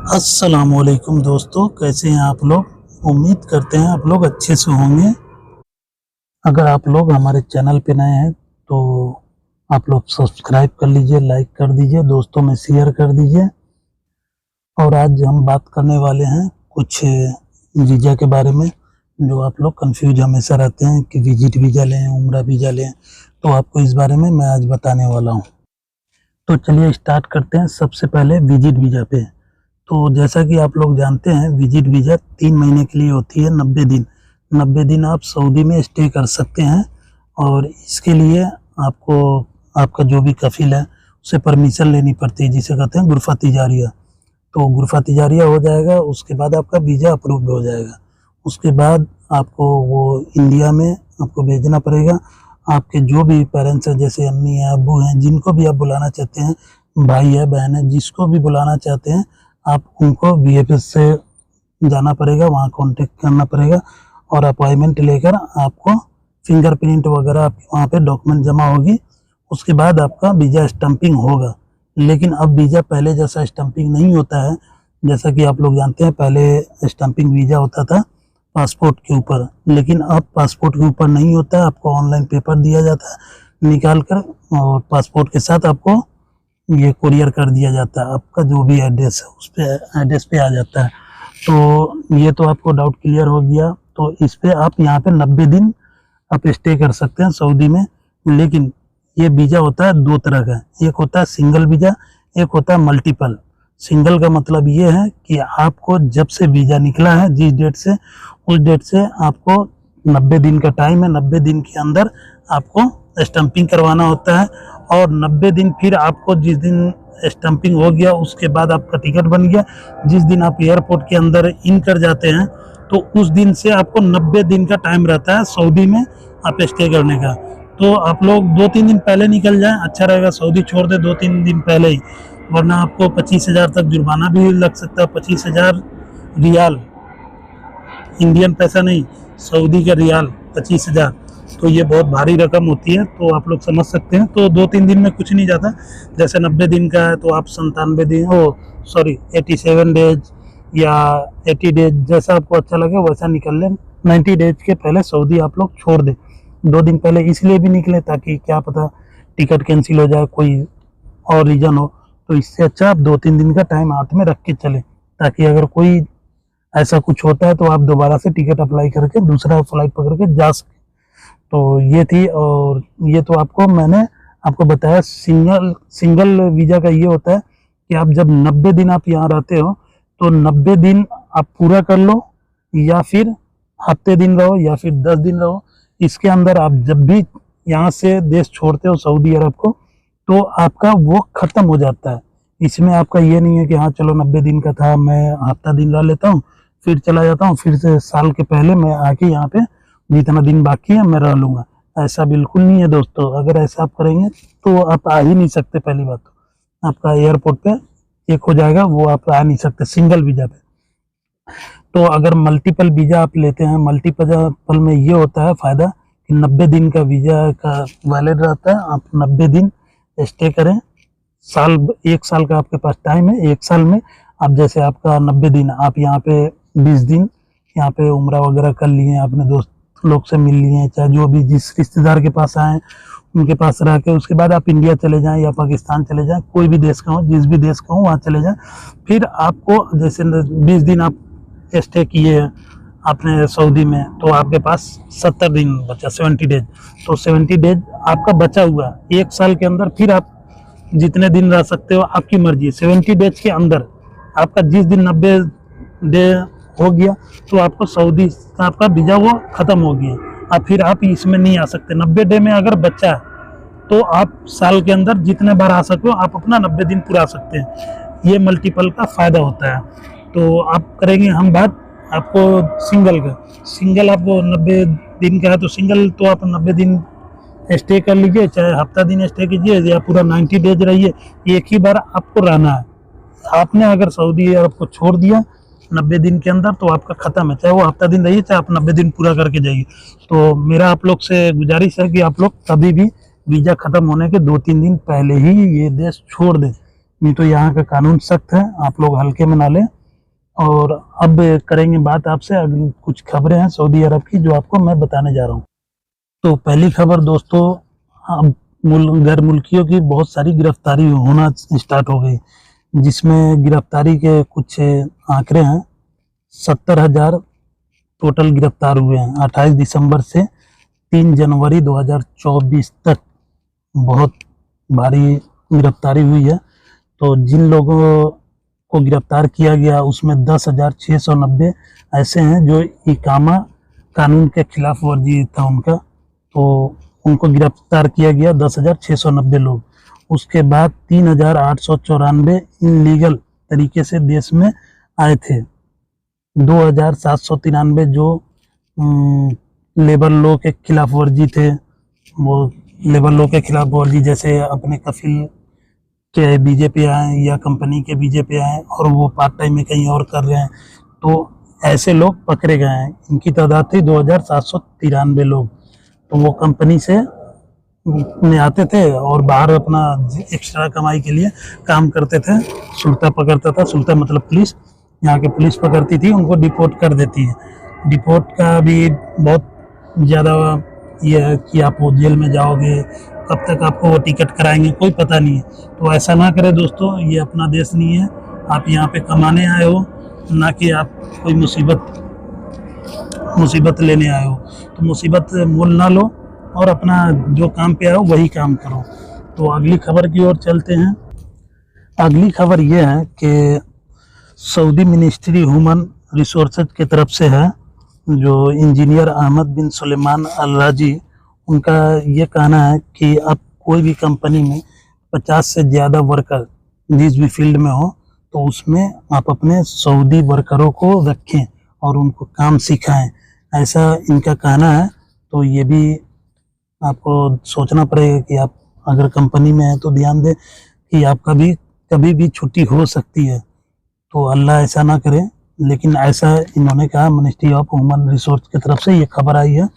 अस्सलामुअलैकुम दोस्तों, कैसे हैं आप लोग। उम्मीद करते हैं आप लोग अच्छे से होंगे। अगर आप लोग हमारे चैनल पे नए हैं तो आप लोग सब्सक्राइब कर लीजिए, लाइक कर दीजिए, दोस्तों में शेयर कर दीजिए। और आज हम बात करने वाले हैं कुछ वीज़ा के बारे में, जो आप लोग कंफ्यूज हमेशा रहते हैं कि विजिट वीज़ा लें, उम्रा वीज़ा लें। तो आपको इस बारे में मैं आज बताने वाला हूँ। तो चलिए स्टार्ट करते हैं। सबसे पहले विजिट वीज़ा पे। तो जैसा कि आप लोग जानते हैं, विजिट वीज़ा 3 महीने के लिए होती है, 90 दिन। 90 दिन आप सऊदी में स्टे कर सकते हैं और इसके लिए आपको आपका जो भी कफ़ील है उससे परमिशन लेनी पड़ती है, जिसे कहते हैं गुरफ़ा तिजारिया। तो गुरफ़ा तिजारिया हो जाएगा, उसके बाद आपका वीज़ा अप्रूव्ड हो जाएगा। उसके बाद आपको वो इंडिया में आपको भेजना पड़ेगा। आपके जो भी पेरेंट्स हैं, जैसे अम्मी हैं, अब्बू हैं, जिनको भी आप बुलाना चाहते हैं, भाई है, बहन है, जिसको भी बुलाना चाहते हैं, आप उनको वीएफएस से जाना पड़ेगा, वहाँ कांटेक्ट करना पड़ेगा और अपॉइंटमेंट लेकर आपको फिंगरप्रिंट वगैरह आपके वहाँ पे डॉक्यूमेंट जमा होगी। उसके बाद आपका वीज़ा स्टैंपिंग होगा। लेकिन अब वीज़ा पहले जैसा स्टैंपिंग नहीं होता है। जैसा कि आप लोग जानते हैं, पहले स्टैंपिंग वीज़ा होता था पासपोर्ट के ऊपर, लेकिन अब पासपोर्ट के ऊपर नहीं होता है। आपको ऑनलाइन पेपर दिया जाता है निकाल कर, और पासपोर्ट के साथ आपको ये कुरियर कर दिया जाता है। आपका जो भी एड्रेस है उस पर एड्रेस पे आ जाता है। तो ये तो आपको डाउट क्लियर हो गया। तो इस पे आप यहाँ पे 90 दिन आप स्टे कर सकते हैं सऊदी में। लेकिन ये वीज़ा होता है दो तरह का, एक होता है सिंगल वीज़ा, एक होता है मल्टीपल। सिंगल का मतलब ये है कि आपको जब से वीज़ा निकला है, जिस डेट से, उस डेट से आपको 90 दिन का टाइम है। 90 दिन के अंदर आपको स्टैंपिंग करवाना होता है और 90 दिन फिर आपको, जिस दिन स्टैंपिंग हो गया उसके बाद आपका टिकट बन गया, जिस दिन आप एयरपोर्ट के अंदर इन कर जाते हैं, तो उस दिन से आपको 90 दिन का टाइम रहता है सऊदी में आप स्टे करने का। तो आप लोग 2-3 दिन पहले निकल जाएं, अच्छा रहेगा। सऊदी छोड़ दे 2-3 दिन पहले ही, वरना आपको 25,000 तक जुर्माना भी लग सकता है। 25,000 रियाल, इंडियन पैसा नहीं, सऊदी का रियाल 25,000। तो ये बहुत भारी रकम होती है, तो आप लोग समझ सकते हैं। तो 2-3 दिन में कुछ नहीं जाता। जैसे 90 दिन का है तो आप 97 दिन 87 डेज या 80 डेज, जैसा आपको अच्छा लगे वैसा निकल लें। 90 डेज के पहले सऊदी आप लोग छोड़ दें। 2 दिन पहले इसलिए भी निकले ताकि क्या पता टिकट कैंसिल हो जाए, कोई और रीज़न हो। तो इससे अच्छा आप 2-3 दिन का टाइम हाथ में रख के चलें, ताकि अगर कोई ऐसा कुछ होता है तो आप दोबारा से टिकट अप्लाई करके दूसरा फ्लाइट पकड़ के जा सकें। तो ये थी। और ये तो आपको मैंने आपको बताया। सिंगल वीज़ा का ये होता है कि आप जब 90 दिन आप यहाँ रहते हो तो 90 दिन आप पूरा कर लो, या फिर हफ्ते दिन रहो, या फिर 10 दिन रहो। इसके अंदर आप जब भी यहाँ से देश छोड़ते हो सऊदी अरब को, तो आपका वो ख़त्म हो जाता है। इसमें आपका ये नहीं है कि हाँ चलो 90 दिन का था, मैं हफ्ता दिन रह लेता हूँ फिर चला जाता हूँ, फिर से साल के पहले मैं आके यहाँ पे जितना दिन बाकी है मैं रह लूँगा। ऐसा बिल्कुल नहीं है दोस्तों। अगर ऐसा आप करेंगे तो आप आ ही नहीं सकते। पहली बात तो आपका एयरपोर्ट पे चेक हो जाएगा, वो आप आ नहीं सकते सिंगल वीज़ा पे। तो अगर मल्टीपल वीज़ा आप लेते हैं, मल्टीपल में ये होता है फ़ायदा कि 90 दिन का वीज़ा का वैलिड रहता है। आप 90 दिन स्टे करें। 1 साल का आपके पास टाइम है। 1 साल में आप, जैसे आपका 90 दिन, आप यहाँ पे 20 दिन यहाँ पे उम्रा वगैरह कर लिए, अपने दोस्त लोग से मिल लिए, चाहे जो भी जिस रिश्तेदार के पास आए उनके पास रह के, उसके बाद आप इंडिया चले जाएं या पाकिस्तान चले जाएं, कोई भी देश का हो, जिस भी देश का हो वहाँ चले जाएं। फिर आपको जैसे 20 दिन आप स्टे किए आपने सऊदी में, तो आपके पास 70 दिन बचा, 70 डेज। तो 70 डेज आपका बचा हुआ 1 साल के अंदर। फिर आप जितने दिन रह सकते हो आपकी मर्जी। 70 डेज के अंदर आपका जिस दिन 90 डे हो गया तो आपको सऊदी का आपका वीज़ा वो ख़त्म हो गया। अब फिर आप इसमें नहीं आ सकते। 90 डे में अगर बच्चा है तो आप साल के अंदर जितने बार आ सको आप अपना 90 दिन पूरा सकते हैं। ये मल्टीपल का फ़ायदा होता है। तो आप करेंगे हम बात आपको सिंगल का। सिंगल आपको 90 दिन का है तो सिंगल तो आप 90 दिन स्टे कर लीजिए, चाहे हफ्ता दिन स्टे कीजिए या पूरा 90 डेज रहिए। एक ही बार आपको रहना है। आपने अगर सऊदी अरब को छोड़ दिया 90 दिन के अंदर तो आपका ख़त्म है। चाहे वो हफ्ता दिन रहिए, चाहे आप 90 दिन पूरा करके जाइए। तो मेरा आप लोग से गुजारिश है कि आप लोग कभी भी वीज़ा ख़त्म होने के 2-3 दिन पहले ही ये देश छोड़ दें, नहीं तो यहाँ का कानून सख्त है, आप लोग हल्के में ना लें। और अब करेंगे बात आपसे अगली कुछ खबरें हैं सऊदी अरब की जो आपको मैं बताने जा रहा हूँ। तो पहली खबर दोस्तों, अब गैर मुल्कियों की बहुत सारी गिरफ्तारी होना स्टार्ट हो गई, जिसमें गिरफ्तारी के कुछ आंकड़े हैं। 70,000 टोटल गिरफ्तार हुए हैं 28 दिसंबर से 3 जनवरी 2024 तक। बहुत भारी गिरफ्तारी हुई है। तो जिन लोगों को गिरफ्तार किया गया उसमें 10,690 ऐसे हैं जो इकामा कानून के खिलाफ वर्जी था उनका, तो उनको गिरफ्तार किया गया 10,690 लोग। उसके बाद 3,894 इनलीगल तरीके से देश में आए थे। 2,793 जो लेबर लॉ के खिलाफ वर्जी थे, वो लेबर लॉ के खिलाफ वर्जी जैसे अपने कफिल के बीजेपी आए या कंपनी के बीजेपी आए और वो पार्ट टाइम में कहीं और कर रहे हैं, तो ऐसे लोग पकड़े गए हैं। इनकी तादाद थी 2,793 लोग। तो वो कंपनी से में आते थे और बाहर अपना एक्स्ट्रा कमाई के लिए काम करते थे। सुल्ता पकड़ता था, सुल्ता मतलब पुलिस, यहाँ की पुलिस पकड़ती थी, उनको डिपोर्ट कर देती है। डिपोर्ट का भी बहुत ज़्यादा ये है कि आप वो जेल में जाओगे, कब तक आपको वो टिकट कराएंगे कोई पता नहीं है। तो ऐसा ना करें दोस्तों, ये अपना देश नहीं है। आप यहाँ पे कमाने आए हो, ना कि आप कोई मुसीबत लेने आए हो। तो मुसीबत मोल ना लो और अपना जो काम पे आओ वही काम करो। तो अगली खबर की ओर चलते हैं। अगली खबर ये है कि सऊदी मिनिस्ट्री ह्यूमन रिसोर्सेज की तरफ से है, जो इंजीनियर अहमद बिन सुलेमान अल राजी, उनका ये कहना है कि अब कोई भी कंपनी में 50 से ज़्यादा वर्कर जिस भी फील्ड में हो तो उसमें आप अपने सऊदी वर्करों को रखें और उनको काम सिखाएं, ऐसा इनका कहना है। तो ये भी आपको सोचना पड़ेगा कि आप अगर कंपनी में हैं तो ध्यान दें कि आपका भी कभी भी छुट्टी हो सकती है। तो अल्लाह ऐसा ना करे, लेकिन ऐसा इन्होंने कहा। मिनिस्ट्री ऑफ ह्यूमन रिसोर्स की तरफ से ये खबर आई है,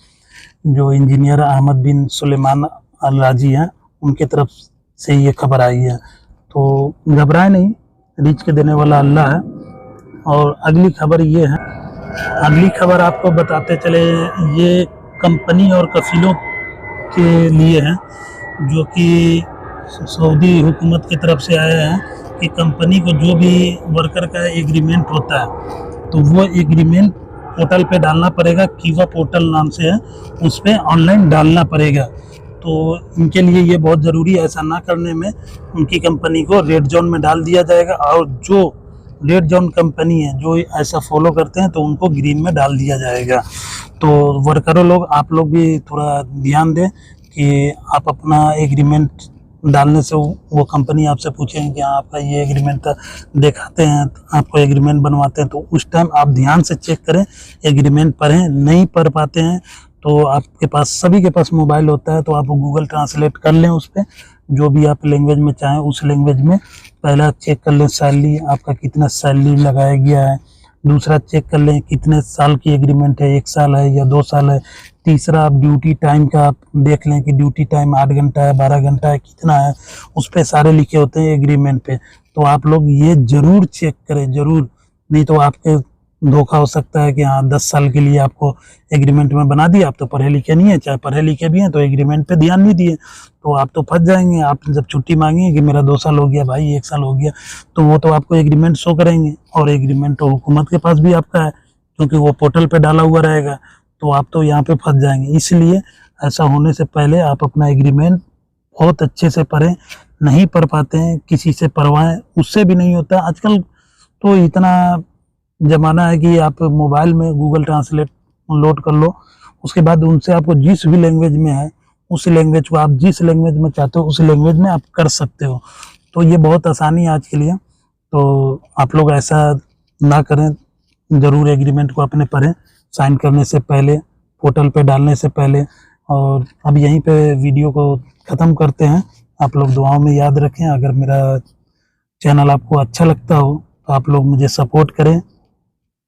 जो इंजीनियर अहमद बिन सुलेमान अल राजी हैं उनके तरफ से ये खबर आई है। तो घबराए नहीं, रिच के देने वाला अल्लाह है। और अगली खबर ये है, अगली खबर आपको बताते चले, ये कंपनी और कफिलों के लिए हैं, जो कि सऊदी हुकूमत की तरफ से आया है कि कंपनी को जो भी वर्कर का एग्रीमेंट होता है तो वो एग्रीमेंट पोर्टल पे डालना पड़ेगा। कीवा पोर्टल नाम से है, उस पर ऑनलाइन डालना पड़ेगा। तो इनके लिए ये बहुत ज़रूरी है। ऐसा ना करने में उनकी कंपनी को रेड जोन में डाल दिया जाएगा, और जो रेड जोन कंपनी है जो ऐसा फॉलो करते हैं तो उनको ग्रीन में डाल दिया जाएगा। तो वर्करों लोग, आप लोग भी थोड़ा ध्यान दें कि आप अपना एग्रीमेंट डालने से वो कंपनी आपसे पूछेंगे कि आपका ये एग्रीमेंट दिखाते हैं, आपको एग्रीमेंट बनवाते हैं, तो उस टाइम आप ध्यान से चेक करें, एग्रीमेंट पढ़ें। नहीं पढ़ पाते हैं तो आपके पास, सभी के पास मोबाइल होता है, तो आप गूगल ट्रांसलेट कर लें, उस पर जो भी आप लैंग्वेज में चाहें उस लैंग्वेज में पहला चेक कर लें सैलरी आपका कितना सैलरी लगाया गया है। दूसरा चेक कर लें कितने साल की एग्रीमेंट है, 1 साल है या 2 साल है। तीसरा आप ड्यूटी टाइम का आप देख लें कि ड्यूटी टाइम 8 घंटा है, 12 घंटा है, कितना है, उस पर सारे लिखे होते हैं एग्रीमेंट पे। तो आप लोग ये ज़रूर चेक करें, ज़रूर, नहीं तो आपके धोखा हो सकता है कि हाँ 10 साल के लिए आपको एग्रीमेंट में बना दिया, आप तो पढ़े लिखे नहीं है, चाहे पढ़े लिखे भी हैं तो एग्रीमेंट पे ध्यान नहीं दिए, तो आप तो फंस जाएंगे। आप जब छुट्टी मांगेंगे कि मेरा 2 साल हो गया भाई, 1 साल हो गया, तो वो तो आपको एग्रीमेंट शो करेंगे, और एग्रीमेंट तो हुकूमत के पास भी आपका है क्योंकि वो पोर्टल पे डाला हुआ रहेगा, तो आप तो यहाँ पे फंस जाएंगे। इसलिए ऐसा होने से पहले आप अपना एग्रीमेंट बहुत अच्छे से पढ़ें। नहीं पढ़ पाते हैं किसी से पढ़वाएं, उससे भी नहीं होता। आजकल तो इतना ज़माना है कि आप मोबाइल में गूगल ट्रांसलेट लोड कर लो, उसके बाद उनसे आपको जिस भी लैंग्वेज में है उस लैंग्वेज को आप जिस लैंग्वेज में चाहते हो उस लैंग्वेज में आप कर सकते हो। तो ये बहुत आसानी है आज के लिए। तो आप लोग ऐसा ना करें, ज़रूर एग्रीमेंट को अपने पढ़ें साइन करने से पहले, पोर्टल पे डालने से पहले। और अब यहीं पे वीडियो को ख़त्म करते हैं। आप लोग दुआओं में याद रखें। अगर मेरा चैनल आपको अच्छा लगता हो तो आप लोग मुझे सपोर्ट करें।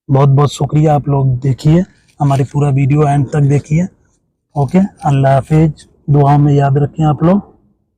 बहुत बहुत शुक्रिया। आप लोग देखिए, हमारी पूरा वीडियो एंड तक देखिए। ओके, अल्लाह हाफिज। दुआ में याद रखें आप लोग।